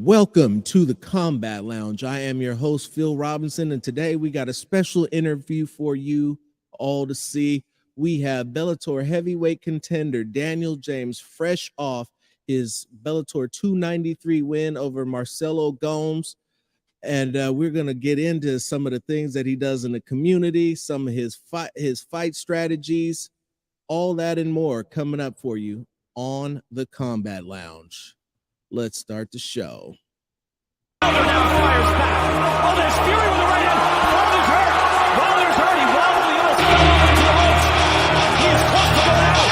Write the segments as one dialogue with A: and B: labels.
A: Welcome to the Combat Lounge. I am your host, Phil Robinson, and today we got a special interview for you all to see. We have Bellator heavyweight contender Daniel James, fresh off his Bellator 293 win over Marcelo Gomes. And we're going to get into some of the things that he does in the community, some of his fight strategies, all that and more coming up for you on the Combat Lounge. Let's start the show.
B: Now fires back. Oh, there's Fury with the right hand. Wilder's hurt. He wobbled. He almost fell over to the ropes. He is close to going out.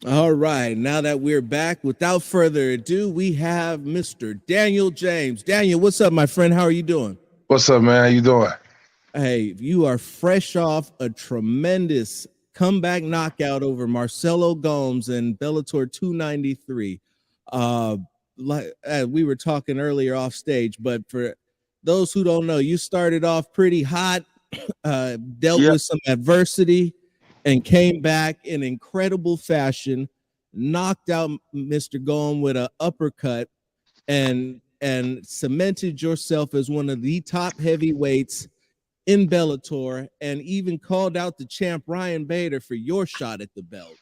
A: All right, now that we're back, without further ado, we have Mr. Daniel James. Daniel, what's up, my friend? How are you doing?
C: What's up, man? How you doing?
A: Hey, you are fresh off a tremendous comeback knockout over Marcelo Gomes in Bellator 293. We were talking earlier off stage, but for those who don't know, you started off pretty hot, dealt with some adversity, and came back in incredible fashion, knocked out Mr. Gomes with an uppercut, and cemented yourself as one of the top heavyweights in Bellator, and even called out the champ Ryan Bader for your shot at the belt.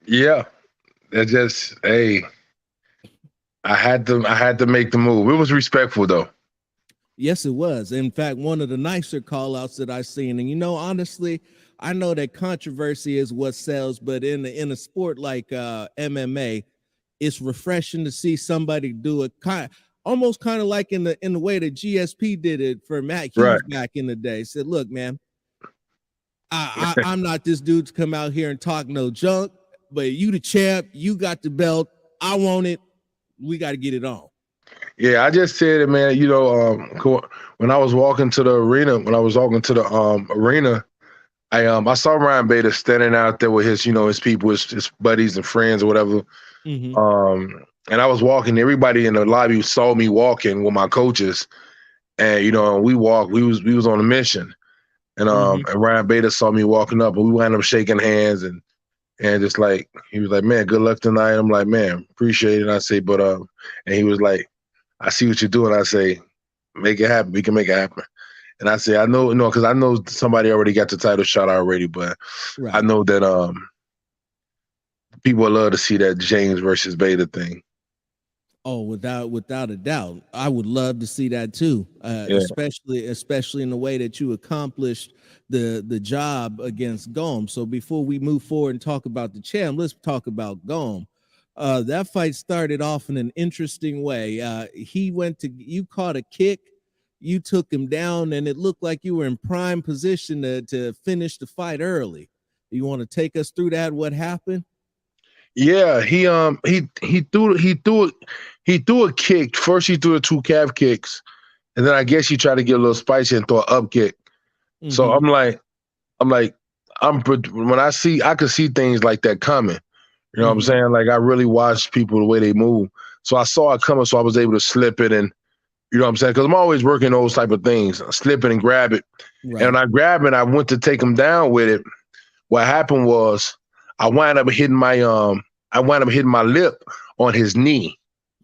C: Yeah, it just I had to make the move. It was respectful though.
A: Yes, it was. In fact, one of the nicer call-outs that I've seen. And, honestly, I know that controversy is what sells, but in a sport like MMA, it's refreshing to see somebody do it almost kind of like in the way that GSP did it for Matt Hughes back in the day. Said, look, man, I'm not this dude to come out here and talk no junk, but you the champ, you got the belt, I want it, we got to get it on.
C: Yeah, I just said it, man. When I was walking to the arena, I saw Ryan Bader standing out there with his people, his buddies and friends or whatever. Mm-hmm. And I was walking. Everybody in the lobby saw me walking with my coaches, and we walked. We was on a mission, and and Ryan Bader saw me walking up, and we wound up shaking hands and just like he was like, "Man, good luck tonight." I'm like, "Man, appreciate it." And I say, but and he was like, I see what you're doing. I say, make it happen. We can make it happen. And I say, I know, because I know somebody already got the title shot already, but I know that people would love to see that James versus Bader thing.
A: Oh, without a doubt. I would love to see that too. Especially in the way that you accomplished the job against Gomes. So before we move forward and talk about the champ, let's talk about Gomes. That fight started off in an interesting way. You caught a kick, you took him down, and it looked like you were in prime position to finish the fight early. You want to take us through that? What happened?
C: Yeah, he threw a kick. First he threw the two calf kicks, and then I guess he tried to get a little spicy and throw an up kick. Mm-hmm. So I could see things like that coming. You know what I'm saying? Like, I really watched people the way they move. So I saw it coming, so I was able to slip it and, you know what I'm saying? Because I'm always working those type of things. Slip it and grab it. Right. And when I grab it, I went to take him down with it. What happened was I wound up hitting my lip on his knee.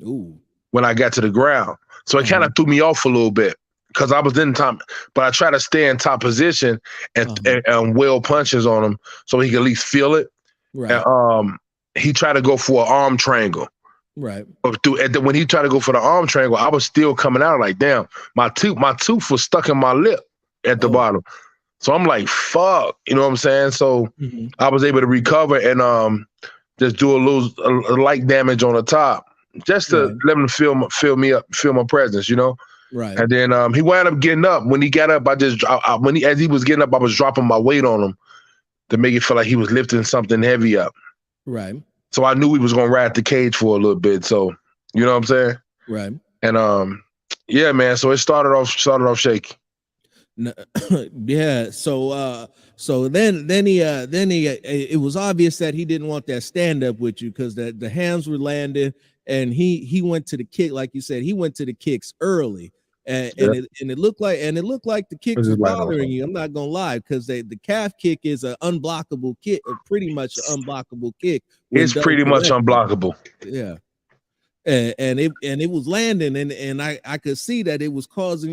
A: Ooh.
C: When I got to the ground. So it kind of threw me off a little bit because I was in top, but I try to stay in top position and wheel punches on him so he could at least feel it.
A: Right.
C: he tried to go for an arm triangle.
A: Right.
C: But when he tried to go for the arm triangle, I was still coming out like, damn, my tooth was stuck in my lip at the bottom. So I'm like, fuck, you know what I'm saying? So I was able to recover and just do a light damage on the top, just to let him feel my presence, you know.
A: Right.
C: And then he wound up getting up. When he got up, as he was getting up, I was dropping my weight on him to make it feel like he was lifting something heavy up.
A: Right.
C: So I knew he was gonna ride the cage for a little bit. So you know what I'm saying?
A: Right.
C: And yeah, man. So it started off shaky.
A: Yeah. So then he it was obvious that he didn't want that stand up with you because the hands were landing and he went to the kick, like you said, he went to the kicks early. And it looked like the kicks was bothering you. I'm not gonna lie, because the calf kick is an unblockable kick, or pretty much an unblockable kick.
C: It's pretty much unblockable.
A: Yeah. And it was landing, and I could see that it was causing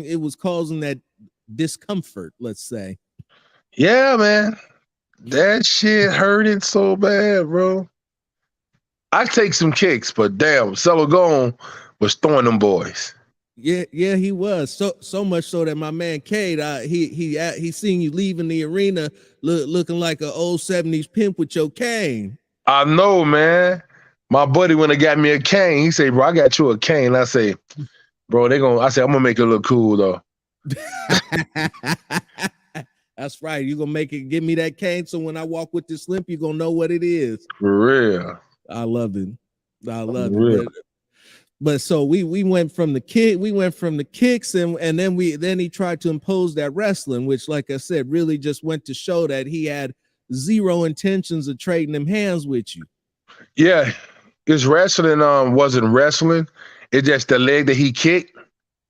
A: that discomfort, let's say.
C: Yeah, man. That shit hurted so bad, bro. I take some kicks, but damn, Celogon was throwing them boys.
A: Yeah, he was. So much so that my man Cade, he seen you leaving the arena looking like an old 70s pimp with your cane.
C: I know, man. My buddy went and got me a cane. He said, bro, I got you a cane. I say, bro, I said, I'm gonna make it look cool though.
A: That's right. You're gonna give me that cane, so when I walk with this limp, you're gonna know what it is.
C: For real.
A: I love it. It. But so we went from the kicks, and then he tried to impose that wrestling, which, like I said, really just went to show that he had zero intentions of trading them hands with you.
C: Yeah, his wrestling wasn't wrestling. It just the leg that he kicked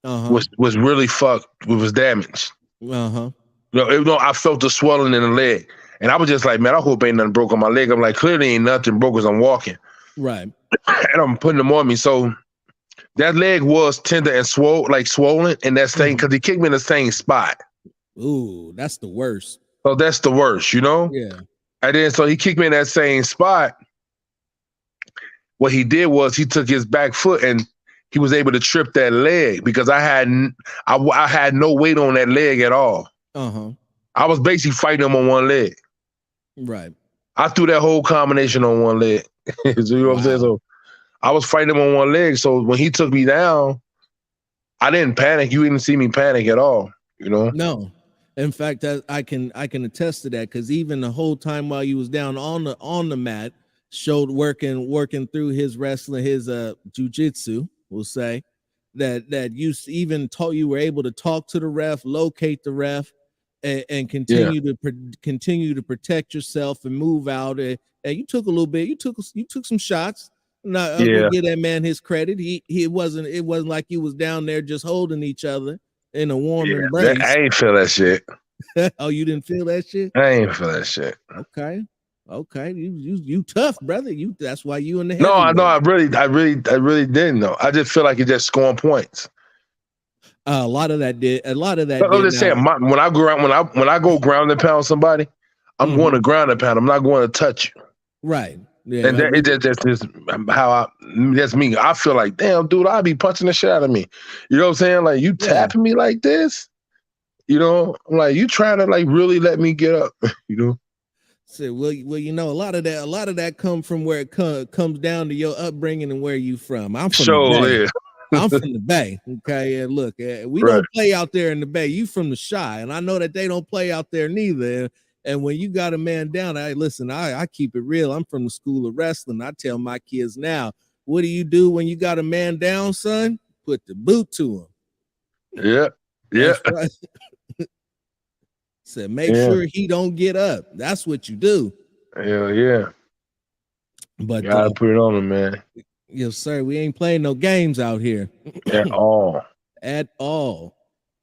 C: was really fucked. It was damaged. I felt the swelling in the leg, and I was just like, man, I hope ain't nothing broke on my leg. I'm like, clearly ain't nothing broke as I'm walking.
A: Right.
C: And I'm putting them on me. So that leg was tender and swollen, and that thing, because he kicked me in the same spot.
A: Ooh, that's the worst.
C: So that's the worst, you know?
A: Yeah.
C: And then so he kicked me in that same spot. What he did was he took his back foot and he was able to trip that leg, because I had no weight on that leg at all. I was basically fighting him on one leg.
A: Right.
C: I threw that whole combination on one leg. You know what I'm saying? So I was fighting him on one leg. So when he took me down, I didn't panic. You didn't see me panic at all, you know?
A: No. In fact, I can attest to that, because even the whole time while you was down on the mat, showed working through his wrestling, his jujitsu, we'll say, that you were able to talk to the ref, locate the ref, and continue to protect yourself and move out. And you took a little bit. You took some shots. I'm gonna give that man his credit. It wasn't like you was down there just holding each other in a warm embrace.
C: I ain't feel that shit.
A: Oh, you didn't feel that shit?
C: I ain't feel that shit.
A: Okay. You tough, brother. That's why you in the
C: No, I really didn't know. I just feel like it's just scoring points.
A: A lot of that did.
C: I'm just saying, when I go ground and pound somebody, I'm going to ground and pound. I'm not going to touch you.
A: Right. Yeah.
C: And that's that's me. I feel like, damn, dude, I'd be punching the shit out of me. You know what I'm saying? Like, you tapping me like this? You know, I'm like, you trying to like really let me get up? You know?
A: So, well, you know, a lot of that come from where it comes down to your upbringing and where you from. I'm from the Bay. I'm from the Bay. Okay, and look, we don't play out there in the Bay. You from the Chi, and I know that they don't play out there neither. And when you got a man down, I keep it real. I'm from the school of wrestling. I tell my kids now, what do you do when you got a man down, son? Put the boot to him.
C: Yeah.
A: Right. Said, make sure he don't get up. That's what you do.
C: Hell yeah.
A: But
C: gotta put it on him, man.
A: Yes, sir. We ain't playing no games out here
C: at all.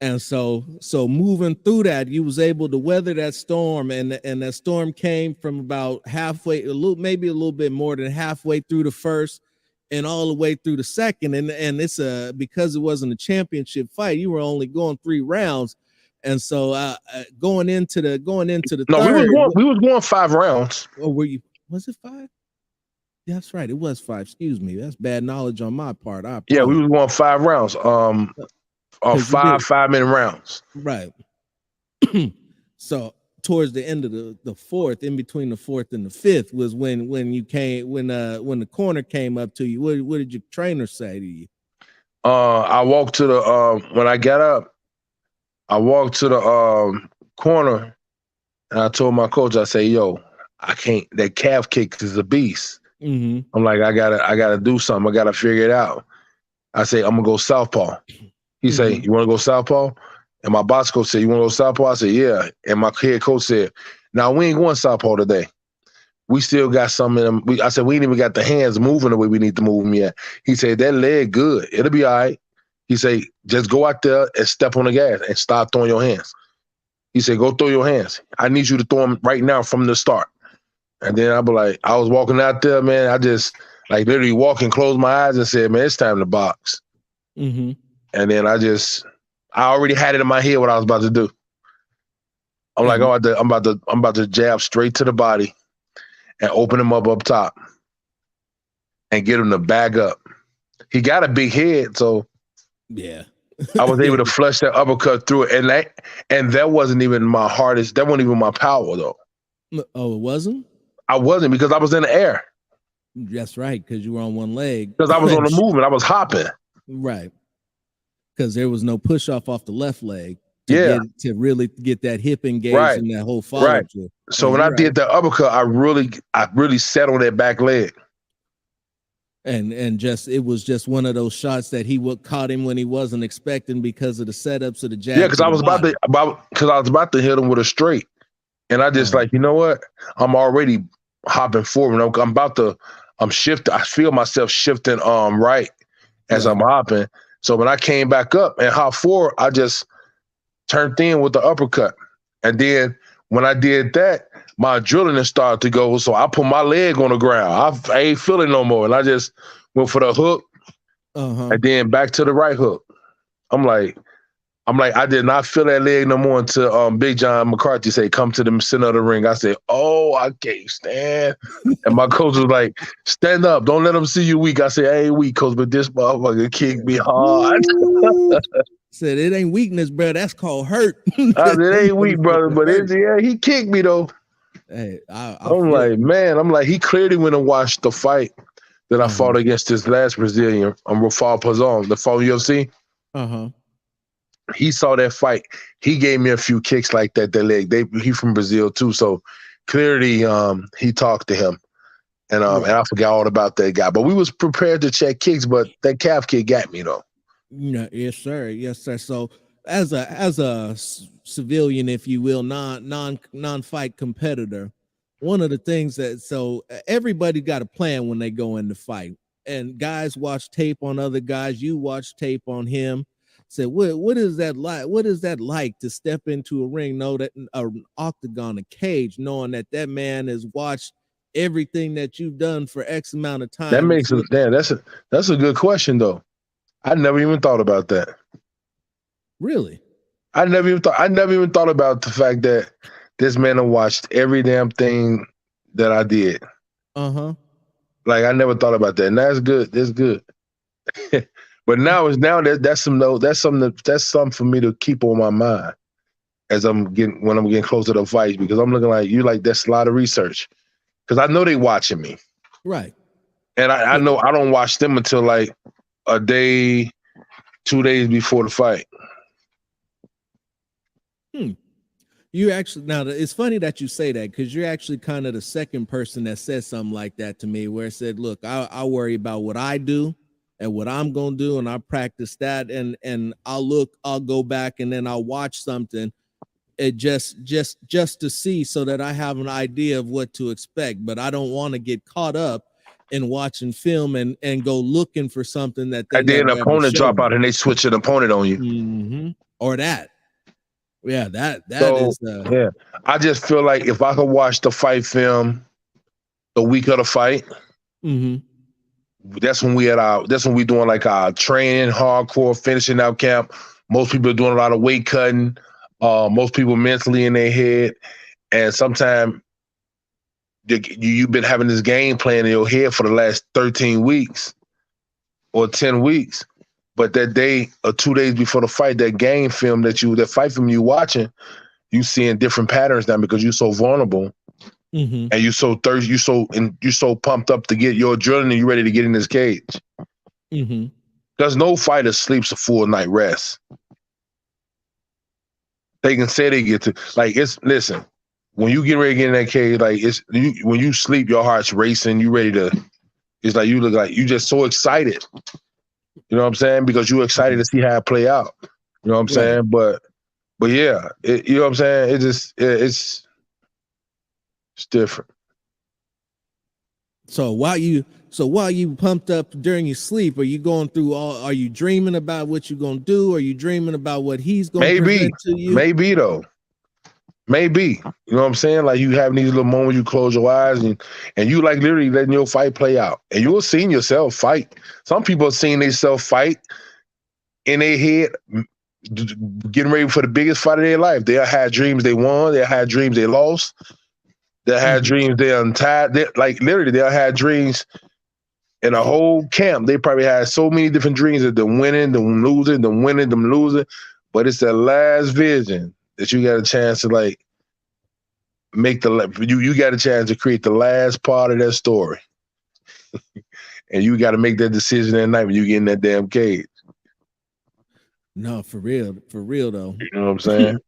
C: And
A: so moving through that, you was able to weather that storm, and that storm came from about halfway, maybe a little bit more than halfway through the first, and all the way through the second. And it's because it wasn't a championship fight, you were only going 3 rounds. And so going into the third,
C: we was going 5 rounds.
A: Oh, were you? Was it 5? That's right. It was 5. Excuse me. That's bad knowledge on my part. I
C: Yeah, we
A: apologize.
C: was going 5 rounds. 5-minute rounds.
A: Right. So towards the end of the fourth, in between the fourth and the fifth, was when the corner came up to you. What did your trainer say to you?
C: I walked to the when I got up, I walked to the corner and I told my coach, I say, yo, I can't, that calf kick is a beast.
A: Mm-hmm.
C: I'm like, I gotta do something. I gotta figure it out. I say, I'm gonna go southpaw. He say, you wanna go southpaw? And my box coach said, you wanna go southpaw? I said, yeah. And my head coach said, now we ain't going southpaw today. We still got some in them. I said, we ain't even got the hands moving the way we need to move them yet. He said, that leg good. It'll be all right. He said, just go out there and step on the gas and start throwing your hands. He said, go throw your hands. I need you to throw them right now from the start. And then I be like, I was walking out there, man. I just like literally walking, closed my eyes and said, man, it's time to box.
A: Mm-hmm.
C: And then I already had it in my head what I was about to do. I'm like, I'm about to jab straight to the body and open him up top and get him to back up. He got a big head, so
A: yeah.
C: I was able to flush that uppercut through it. And that wasn't even my hardest. That wasn't even my power, though.
A: Oh, it wasn't?
C: I wasn't because I was in the air.
A: That's right, because you were on one leg.
C: Because I was on the movement. I was hopping.
A: Right. Because there was no push off the left leg to really get that hip engaged and that whole follow through.
C: So when I did the uppercut, I really sat on that back leg.
A: And it was just one of those shots that he caught him when he wasn't expecting because of the setups of the jab.
C: Yeah, because I was about to hit him with a straight. And I just like, you know what? I'm already hopping forward. I'm shifting. I feel myself shifting right as I'm hopping. So when I came back up and hopped forward, I just turned in with the uppercut. And then when I did that, my adrenaline started to go. So I put my leg on the ground. I ain't feeling no more. And I just went for the hook and then back to the right hook. I'm like, I did not feel that leg no more until Big John McCarthy said, come to the center of the ring. I said, oh, I can't stand. And my coach was like, stand up. Don't let them see you weak. I said, I ain't weak, coach, but this motherfucker kicked me hard.
A: Said, it ain't weakness, bro. That's called hurt.
C: I said, it ain't weak, brother, but he kicked me, though.
A: Hey,
C: I'm like, he clearly went and watched the fight that I fought against this last Brazilian, Rafael Pazon, the fought UFC. He saw that fight. He gave me a few kicks like that leg. He from Brazil too, so clearly he talked to him, and I forgot all about that guy. But we was prepared to check kicks, but that calf kick got me though.
A: Yes, sir. So as a civilian, if you will, non-fight competitor, one of the things everybody got a plan when they go into fight, and guys watch tape on other guys. You watch tape on him. Said, what is that like? What is that like to step into a ring, know that an octagon, a cage, knowing that man has watched everything that you've done for X amount of time?
C: That makes it. Damn, that's a good question though. I never even thought about that.
A: Really?
C: I never even thought about the fact that this man have watched every damn thing that I did. Like I never thought about that. And that's good. That's good. But that's something for me to keep on my mind when I'm getting closer to the fights, because I'm looking like you, like that's a lot of research, because I know they watching me,
A: right? And
C: I know I don't watch them until like a day, 2 days before the fight.
A: You actually, now it's funny that you say that, because you're actually kind of the second person that says something like that to me, where it said, look, I worry about what I do and what I'm going to do, and I practice that, and I'll go back and then I'll watch something just to see, so that I have an idea of what to expect. But I don't want to get caught up in watching film and go looking for something that they
C: then an opponent drop out and they switch an opponent on you.
A: Or that. Yeah, that is
C: yeah. I just feel like if I could watch the fight film the week of the fight, that's when we doing like our training, hardcore, finishing out camp. Most people are doing a lot of weight cutting. Most people mentally in their head, and sometimes you've been having this game plan in your head for the last 13 weeks or 10 weeks. But that day or 2 days before the fight, that game film that fight film you watching, you seeing different patterns now because you're so vulnerable and you so thirsty, you so pumped up to get your adrenaline, you ready to get in this cage. There's no fighter sleeps a full night rest. They can say they get to listen. When you get ready to get in that cage, when you sleep, your heart's racing. You ready to? It's like you look like you just so excited. You know what I'm saying? Because you're excited to see how it play out. You know what I'm saying? But yeah, you know what I'm saying? It's different.
A: So while you pumped up during your sleep, are you going through are you dreaming about what you're gonna do? Are you dreaming about what he's gonna present to you?
C: Maybe though. Maybe. You know what I'm saying? Like you having these little moments, you close your eyes and you like literally letting your fight play out. And you'll see yourself fight. Some people have seen themselves fight in their head, getting ready for the biggest fight of their life. They had dreams they won. They had dreams they lost. They had dreams they untied. They had dreams in a whole camp. They probably had so many different dreams of them winning, them losing, them winning, them losing. But it's the last vision that you got a chance to make you got a chance to create the last part of that story. And you got to make that decision that night when you get in that damn cage.
A: No, for real though.
C: You know what I'm saying?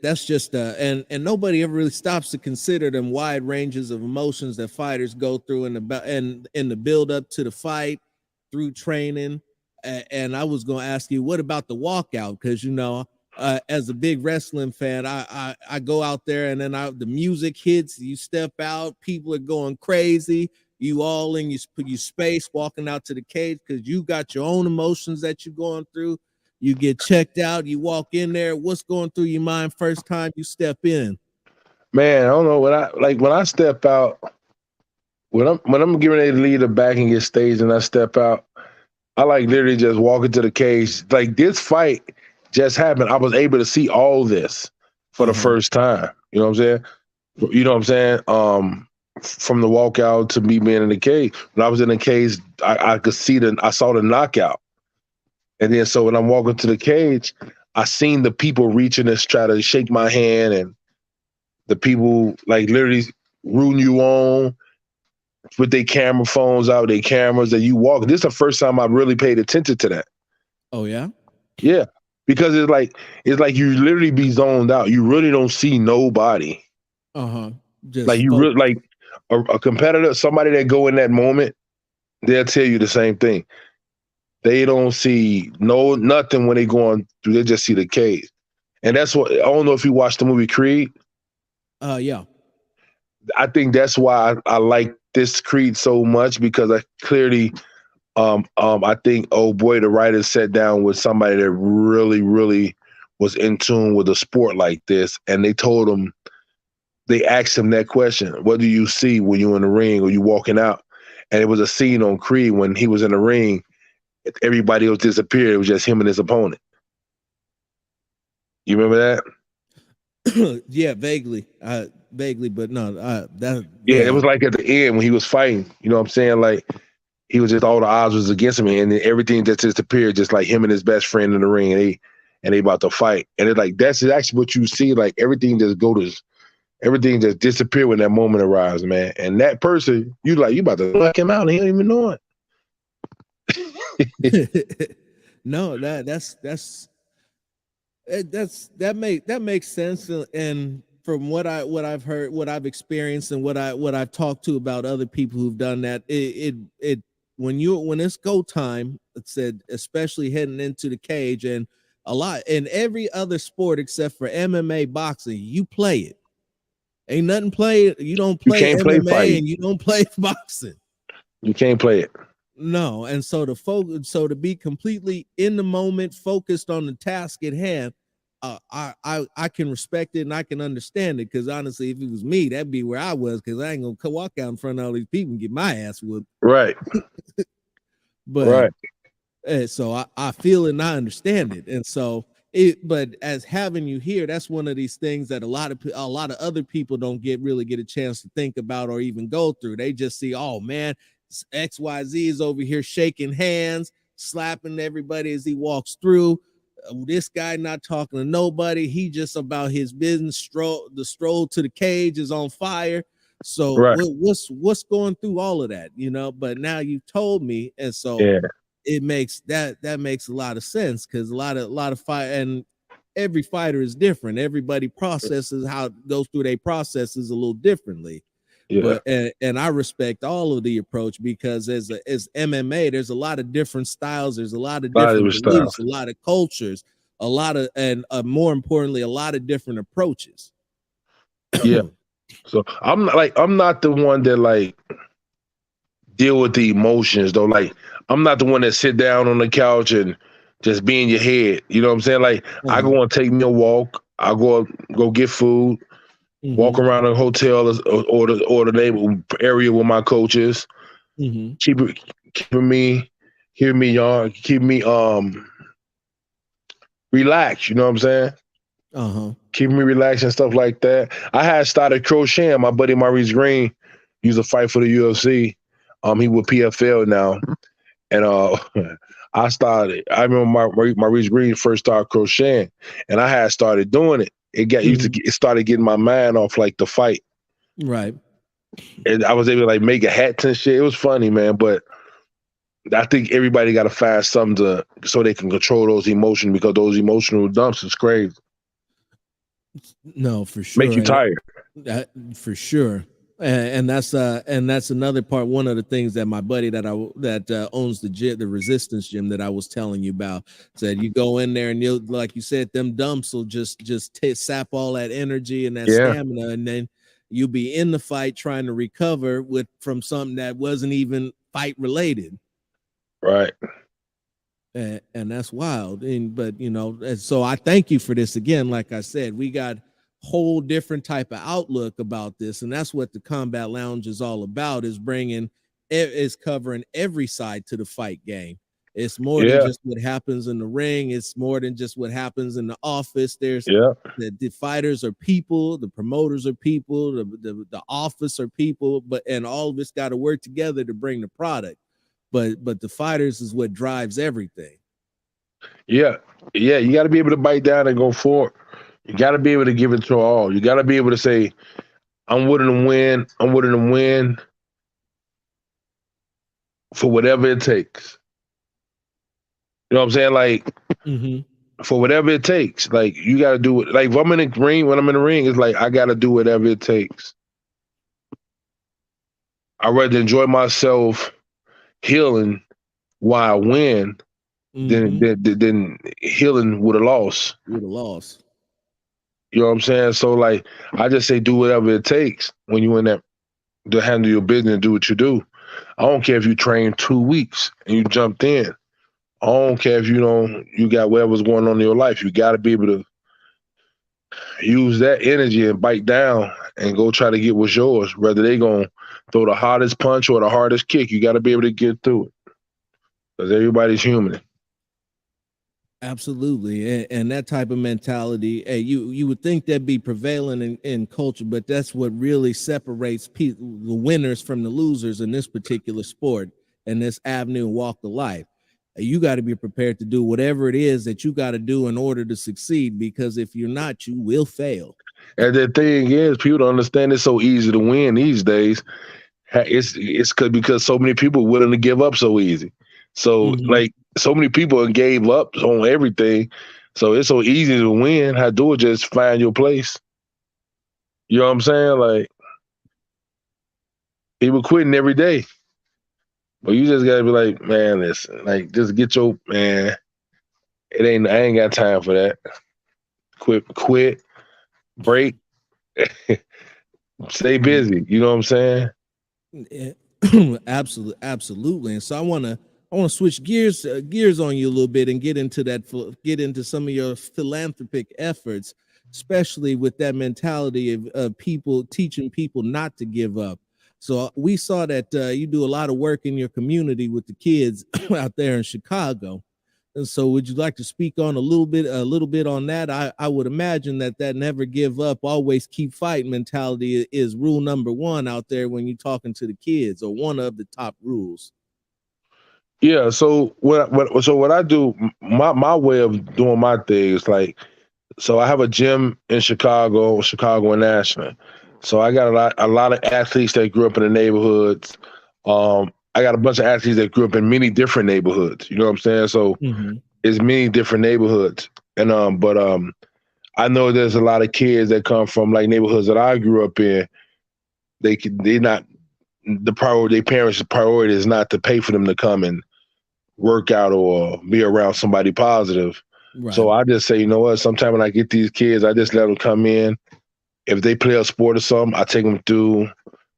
A: That's just and nobody ever really stops to consider them wide ranges of emotions that fighters go through in the build up to the fight, through training. And I was going to ask you, what about the walkout? Because as a big wrestling fan, I go out there and then the music hits, you step out, people are going crazy. You all in your space walking out to the cage because you got your own emotions that you're going through. You get checked out, you walk in there. What's going through your mind first time you step in?
C: Man, I don't know. When I step out, when I'm getting ready to leave the back and get staged and I step out, I literally just walk into the cage. Like this fight just happened. I was able to see all this for the first time. You know what I'm saying? You know what I'm saying? From the walkout to me being in the cage. When I was in the cage, I could see I saw the knockout. And then so when I'm walking to the cage, I seen the people reaching to try to shake my hand and the people literally rooting you on with their camera phones out, their cameras that you walk. This is the first time I really paid attention to that.
A: Oh yeah?
C: Yeah. Because it's like you literally be zoned out. You really don't see nobody.
A: Just
C: really a competitor, somebody that go in that moment, they'll tell you the same thing. They don't see nothing when they going through. They just see the cage. And that's what, I don't know if you watched the movie Creed.
A: Yeah.
C: I think that's why I like this Creed so much because I clearly, I think, the writer sat down with somebody that really, really was in tune with a sport like this. And they asked him that question. What do you see when you're in the ring or you walking out? And it was a scene on Creed when he was in the ring. Everybody else disappeared. It was just him and his opponent. You remember that?
A: Yeah, vaguely, but no,
C: it was like at the end when he was fighting. You know what I'm saying? He was just all the odds was against him, and then everything just disappeared, just like him and his best friend in the ring, and they about to fight. And it's that's actually what you see. Everything everything just disappeared when that moment arrives, man. And that person, you about to knock him out, and he don't even know it.
A: No, that makes sense. And from what I've heard, what I've experienced, and what I've talked to about other people who've done that, when it's go time, it said, especially heading into the cage, and a lot in every other sport except for MMA, boxing, you play it. Ain't nothing play. You don't play MMA and you don't play boxing.
C: You can't play it.
A: No, and so to be completely in the moment, focused on the task at hand, I can respect it and I can understand it. Because honestly, if it was me, that'd be where I was. Because I ain't gonna walk out in front of all these people and get my ass whooped.
C: Right.
A: But so I feel it and I understand it. And so but as having you here, that's one of these things that a lot of other people don't really get a chance to think about or even go through. They just see, oh man, XYZ is over here shaking hands, slapping everybody as he walks through. This guy not talking to nobody. He just about his business. The stroll to the cage is on fire. So
C: Right.
A: what's going through all of that, But now you told me, and so it makes that makes a lot of sense, because a lot of fight, and every fighter is different. Everybody processes goes through their processes a little differently.
C: Yeah.
A: But and I respect all of the approach, because as MMA, there's a lot of different styles. There's a lot of different beliefs, a lot of cultures, a lot of, and more importantly, a lot of different approaches.
C: Yeah. So I'm not the one that like deal with the emotions though. Like I'm not the one that sit down on the couch and just be in your head. You know what I'm saying? Like I go and take me a walk. I go get food. Walk around the hotel or the neighborhood area with my coaches. Keeping me relaxed. You know what I'm saying? Keeping me relaxed and stuff like that. I had started crocheting. My buddy Maurice Green used to fight for the UFC. He with PFL now, and I remember Maurice Green first started crocheting, and I had started doing it. It started getting my mind off like the fight.
A: Right.
C: And I was able to like make a hats and shit. It was funny, man. But I think everybody got to find something so they can control those emotions, because those emotional dumps is crazy.
A: No, for sure.
C: Make you tired.
A: For sure. And that's another part. One of the things that my buddy that owns the resistance gym that I was telling you about said, you go in there and you'll, like you said, them dumps will just sap all that energy and that stamina, and then you'll be in the fight trying to recover from something that wasn't even fight related.
C: Right.
A: And that's wild. But so I thank you for this again. Like I said, we got whole different type of outlook about this, and that's what the Combat Lounge is all about, is covering every side to the fight game. It's more than just what happens in the ring. It's more than just what happens in the office. There's the fighters are people, the promoters are people, the office are people, and all of it's got to work together to bring the product. But the fighters is what drives everything. You got to be able to bite down and go forward. You got to be able to give it to all. You got to be able to say, I'm willing to win. I'm willing to win for whatever it takes. You know what I'm saying? Like, for whatever it takes. Like, you got to do it. Like, if I'm in the ring, when I'm in the ring, it's like, I got to do whatever it takes. I'd rather enjoy myself healing while I win than healing with a loss. You know what I'm saying? So, like, I just say do whatever it takes when you in that to handle your business and do what you do. I don't care if you train 2 weeks and you jumped in. I don't care if you got whatever's going on in your life. You got to be able to use that energy and bite down and go try to get what's yours. Whether they gonna throw the hardest punch or the hardest kick, you got to be able to get through it, because everybody's human. Absolutely. And that type of mentality, you would think that'd be prevalent in culture, but that's what really separates the winners from the losers in this particular sport and this avenue and walk of life. You got to be prepared to do whatever it is that you got to do in order to succeed, because if you're not, you will fail. And the thing is, people don't understand it's so easy to win these days. It's because so many people are willing to give up so easy. So, like, so many people gave up on everything. So it's so easy to win. How to do it, just find your place. You know what I'm saying? Like, people quitting every day. But you just gotta be like, man, listen, like, just get your, man, I ain't got time for that. Quit, break, stay busy. You know what I'm saying? Absolutely. And so I want to switch gears on you a little bit and get into some of your philanthropic efforts, especially with that mentality of people teaching people not to give up. So we saw that you do a lot of work in your community with the kids out there in Chicago. And so would you like to speak on a little bit on that? I would imagine that never give up, always keep fighting mentality is rule number one out there when you're talking to the kids, or one of the top rules.
C: Yeah. So what I do, my way of doing my thing is like, so I have a gym in Chicago and Ashland. So I got a lot of athletes that grew up in the neighborhoods. I got a bunch of athletes that grew up in many different neighborhoods. You know what I'm saying? So it's many different neighborhoods. And I know there's a lot of kids that come from like neighborhoods that I grew up in. They not the priority. Their parents' priority is not to pay for them to come and work out or be around somebody positive.
A: Right.
C: So I just say, you know what? Sometime when I get these kids, I just let them come in. If they play a sport or something, I take them through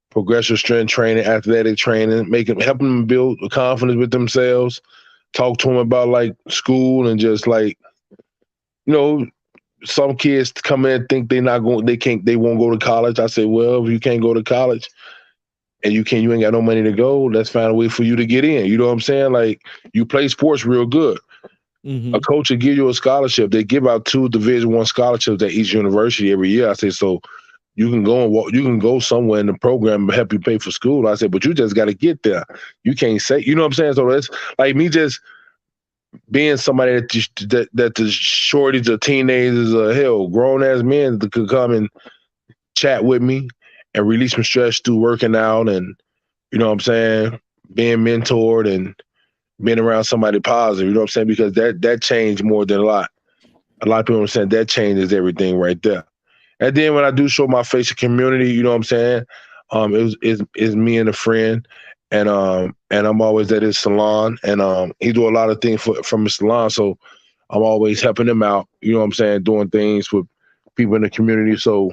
C: progressive strength training, athletic training, helping them build confidence with themselves. Talk to them about like school and just like, you know, some kids come in and think they won't go to college. I say, well, if you can't go to college and you ain't got no money to go, let's find a way for you to get in. You know what I'm saying? Like, you play sports real good. A coach will give you a scholarship. They give out 2 Division I scholarships at each university every year. I say, so you can go somewhere in the program and help you pay for school. I said, but you just got to get there. You can't say, you know what I'm saying? So it's like me just being somebody that the shorties or teenagers or hell, grown ass men that could come and chat with me and release some stress through working out and, you know what I'm saying, being mentored and being around somebody positive, you know what I'm saying? Because that changed more than a lot. A lot of people are saying that changes everything right there. And then when I do show my face to community, you know what I'm saying? It's me and a friend, and I'm always at his salon, and he do a lot of things from his salon, so I'm always helping him out. You know what I'm saying? Doing things with people in the community. So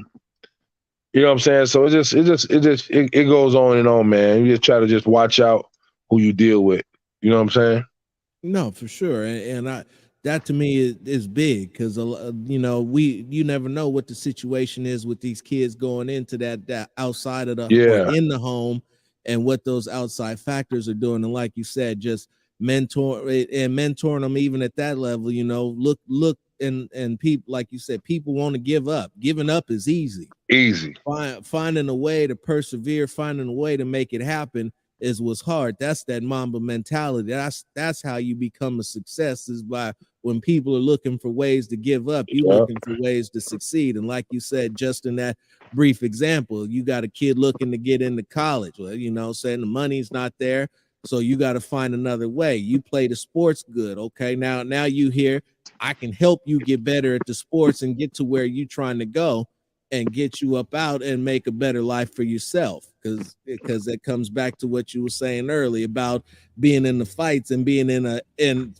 C: you know what I'm saying? So it goes on and on, man. You just try to just watch out who you deal with. You know what I'm saying?
A: No, for sure, and that to me is big because you know you never know what the situation is with these kids going into that outside of the or in the home, and what those outside factors are doing. And like you said, just mentoring them even at that level. You know, look and people, like you said, people want to give up. Giving up is easy. Finding a way to persevere, finding a way to make it happen is what's hard. That's that Mamba mentality. That's how you become a success, is by when people are looking for ways to give up, you looking for ways to succeed. And like you said, just in that brief example, you got a kid looking to get into college. Well, you know, saying the money's not there, so you got to find another way. You play the sports good. Okay, now you here, I can help you get better at the sports and get to where you're trying to go, and get you up out and make a better life for yourself. Because it comes back to what you were saying earlier about being in the fights and being in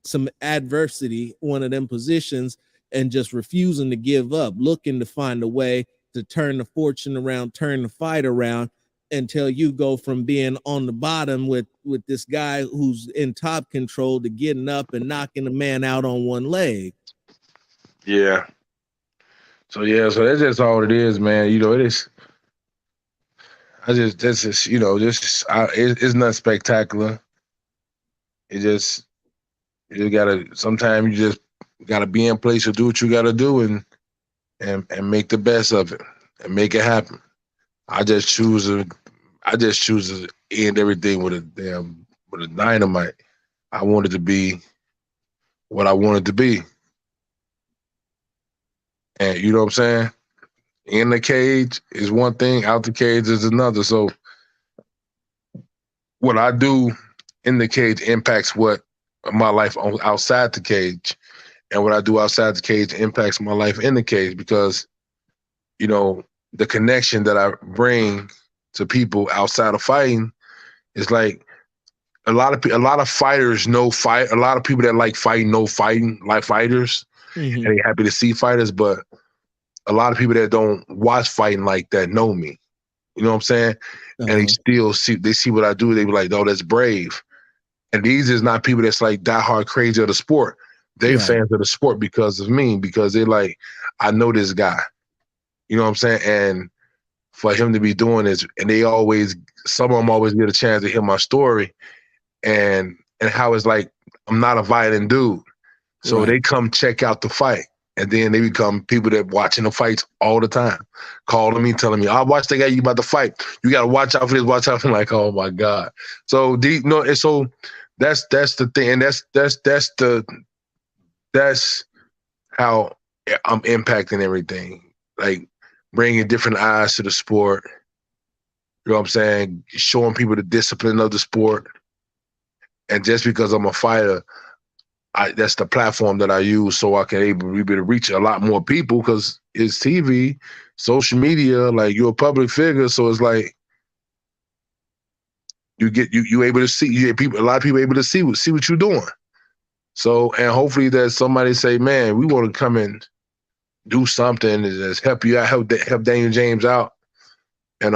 A: some adversity, one of them positions, and just refusing to give up, looking to find a way to turn the fortune around, turn the fight around, until you go from being on the bottom with this guy who's in top control to getting up and knocking a man out on one leg.
C: Yeah. So that's just all it is, man. You know, it is. You know, it's not spectacular. You just gotta. Sometimes you just gotta be in place to do what you gotta do and make the best of it and make it happen. I just choose to end everything with a dynamite. I wanted to be what I wanted to be. And you know what I'm saying? In the cage is one thing, out the cage is another. So what I do in the cage impacts what my life outside the cage. And what I do outside the cage impacts my life in the cage, because, you know, the connection that I bring to people outside of fighting is like a lot of fighters know fight. A lot of people that like fighting know fighting, like fighters, and they happy to see fighters. But a lot of people that don't watch fighting like that know me. You know what I'm saying? And they still see what I do. They be like, "Oh, that's brave." And these is not people that's like diehard crazy of the sport. They fans of the sport because of me, because they like, I know this guy. You know what I'm saying? And for him to be doing this, and some of them always get a chance to hear my story. And and how it's like I'm not a violent dude. So
A: Right.
C: they come check out the fight. And then they become people that watching the fights all the time, calling me, telling me, "I watched the guy you about to fight. You got to watch out for this. Watch out." I'm like, "Oh my god!" So and so that's the thing, and that's how I'm impacting everything, like bringing different eyes to the sport. You know what I'm saying? Showing people the discipline of the sport, and just because I'm a fighter, that's the platform that I use so I can be able to reach a lot more people because it's TV, social media, like you're a public figure. So it's like you able to see, you get people, a lot of people able to see what you're doing. So, and hopefully that somebody say, man, we want to come and do something and just help you out, help Daniel James out and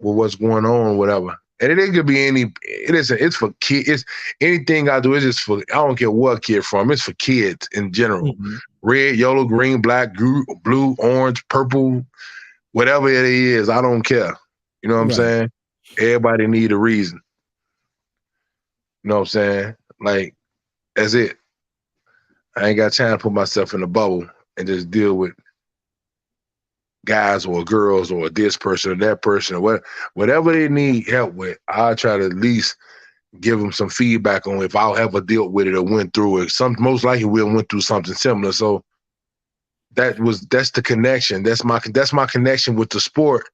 C: with what's going on, whatever. And it could be it's for kids. It's anything I do is just for, I don't care what kid from. It's for kids in general.
A: Mm-hmm.
C: Red, yellow, green, black, blue, orange, purple, whatever it is, I don't care. You know what I'm saying? Everybody need a reason. You know what I'm saying? Like, that's it. I ain't got time to put myself in a bubble and just deal with guys or girls or this person or that person or whatever they need help with. I try to at least give them some feedback on if I'll ever dealt with it or went through it. Most likely we'll went through something similar. So that's the connection. That's my connection with the sport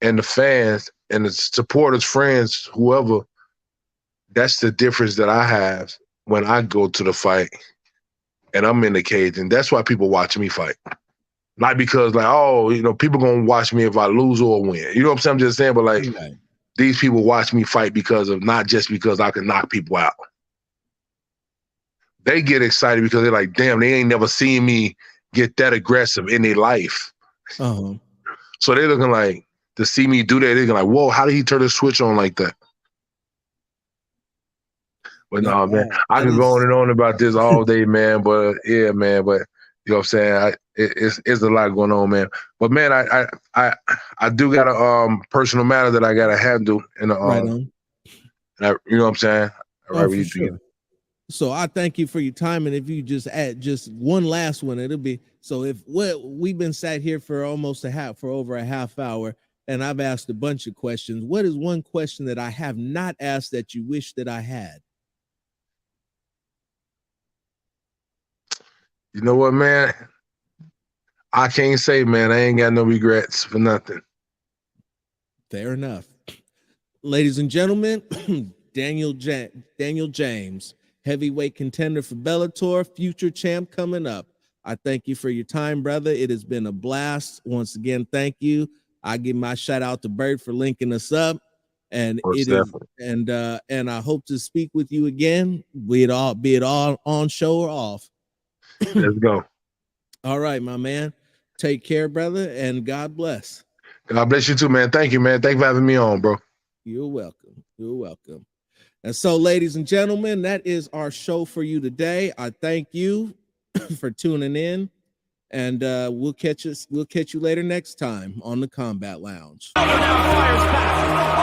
C: and the fans and the supporters, friends, whoever. That's the difference that I have when I go to the fight and I'm in the cage. And that's why people watch me fight. Not because like, oh, people gonna watch me if I lose or win. You know what I'm saying? I'm just saying, but like these people watch me fight not just because I can knock people out. They get excited because they're like, damn, they ain't never seen me get that aggressive in their life.
A: Uh-huh.
C: So they're looking like, to see me do that, they're like, whoa, how did he turn the switch on like that? But no, man, I can go on and on about this all day, man. But yeah, man, but you know what I'm saying? It's a lot going on, man. But man, I do got a personal matter that I gotta handle and
A: right on.
C: And you know what I'm saying?
A: For sure. So I thank you for your time, and if you just add just one last one, it'll be so. If we've been sat here for over a half hour, and I've asked a bunch of questions. What is one question that I have not asked that you wish that I had?
C: You know what, man? I can't say, man. I ain't got no regrets for nothing.
A: Fair enough. Ladies and gentlemen, Daniel James, heavyweight contender for Bellator, future champ coming up. I thank you for your time, brother. It has been a blast. Once again, thank you. I give my shout out to Bert for linking us up. And and I hope to speak with you again, be it all on show or off.
C: Let's go. All
A: right, my man. Take care, brother, and God bless.
C: God bless you too, man. Thank you, man. Thank you for having me on, bro.
A: You're welcome. You're welcome. And so, ladies and gentlemen, that is our show for you today. I thank you for tuning in, and we'll catch you later next time on the Combat Lounge.
B: Now fires back.